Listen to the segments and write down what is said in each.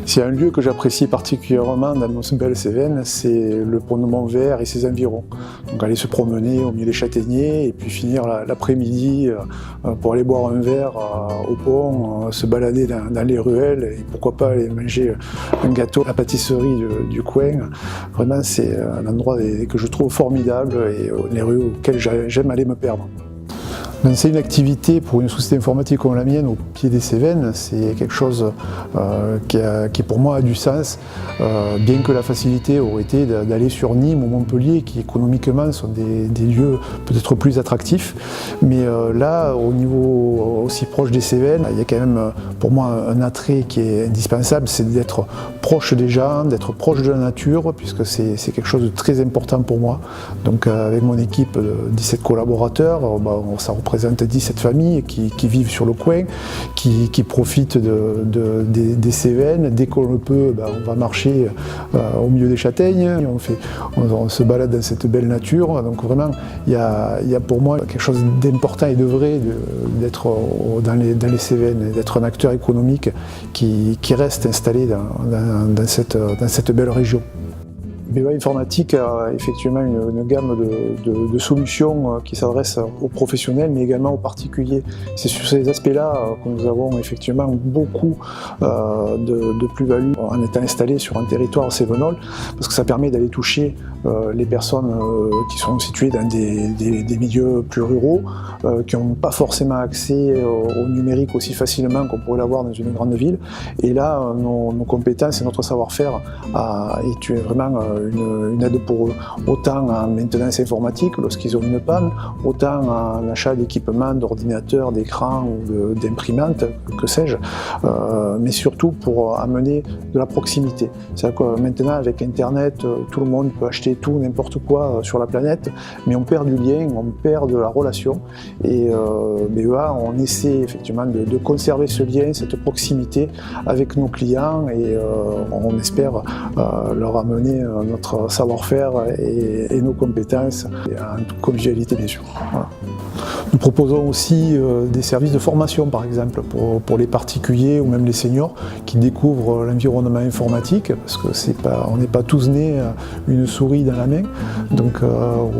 S'il y a un lieu que j'apprécie particulièrement dans nos belles Cévennes, c'est le pont de Montvert et ses environs. Donc aller se promener au milieu des châtaigniers et puis finir l'après-midi pour aller boire un verre au pont, se balader dans les ruelles et pourquoi pas aller manger un gâteau à la pâtisserie du coin. Vraiment, c'est un endroit que je trouve formidable et les rues auxquelles j'aime aller me perdre. C'est une activité pour une société informatique comme la mienne au pied des Cévennes, c'est quelque chose qui pour moi a du sens, bien que la facilité aurait été d'aller sur Nîmes ou Montpellier qui économiquement sont des lieux peut-être plus attractifs, mais là au niveau aussi proche des Cévennes, il y a quand même pour moi un attrait qui est indispensable, c'est d'être proche des gens, d'être proche de la nature, puisque c'est quelque chose de très important pour moi. Donc avec mon équipe de 17 collaborateurs, ça représente 17 familles qui vivent sur le coin, qui profitent des Cévennes. Dès qu'on le peut, on va marcher au milieu des châtaignes, on se balade dans cette belle nature. Donc vraiment, il y a pour moi quelque chose d'important et de vrai d'être dans les Cévennes, d'être un acteur économique qui reste installé dans cette belle région. BEA Informatique a effectivement une gamme de solutions qui s'adressent aux professionnels mais également aux particuliers. C'est sur ces aspects-là que nous avons effectivement beaucoup de plus-value en étant installés sur un territoire cévenol, parce que ça permet d'aller toucher les personnes qui sont situées dans des milieux plus ruraux, qui n'ont pas forcément accès au numérique aussi facilement qu'on pourrait l'avoir dans une grande ville. Et là, nos compétences et notre savoir-faire est vraiment une aide pour eux, autant en maintenance informatique lorsqu'ils ont une panne, autant en achat d'équipements, d'ordinateurs, d'écrans ou d'imprimantes, que sais-je, mais surtout pour amener de la proximité. C'est-à-dire que maintenant avec Internet, tout le monde peut acheter tout, n'importe quoi sur la planète, mais on perd du lien, on perd de la relation, et BEA, on essaie effectivement de conserver ce lien, cette proximité avec nos clients, et on espère leur amener notre savoir-faire et nos compétences, et en toute convivialité bien sûr. Voilà. Nous proposons aussi des services de formation par exemple pour les particuliers ou même les seniors qui découvrent l'environnement informatique, parce que on n'est pas tous nés une souris dans la main, donc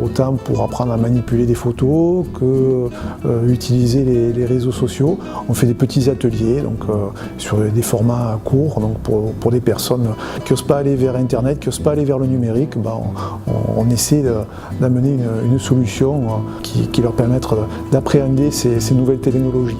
autant pour apprendre à manipuler des photos que utiliser les réseaux sociaux. On fait des petits ateliers donc, sur des formats courts, donc pour des personnes qui n'osent pas aller vers Internet, qui n'osent pas aller vers le numérique, on essaie d'amener une solution qui leur permette d'appréhender ces nouvelles technologies.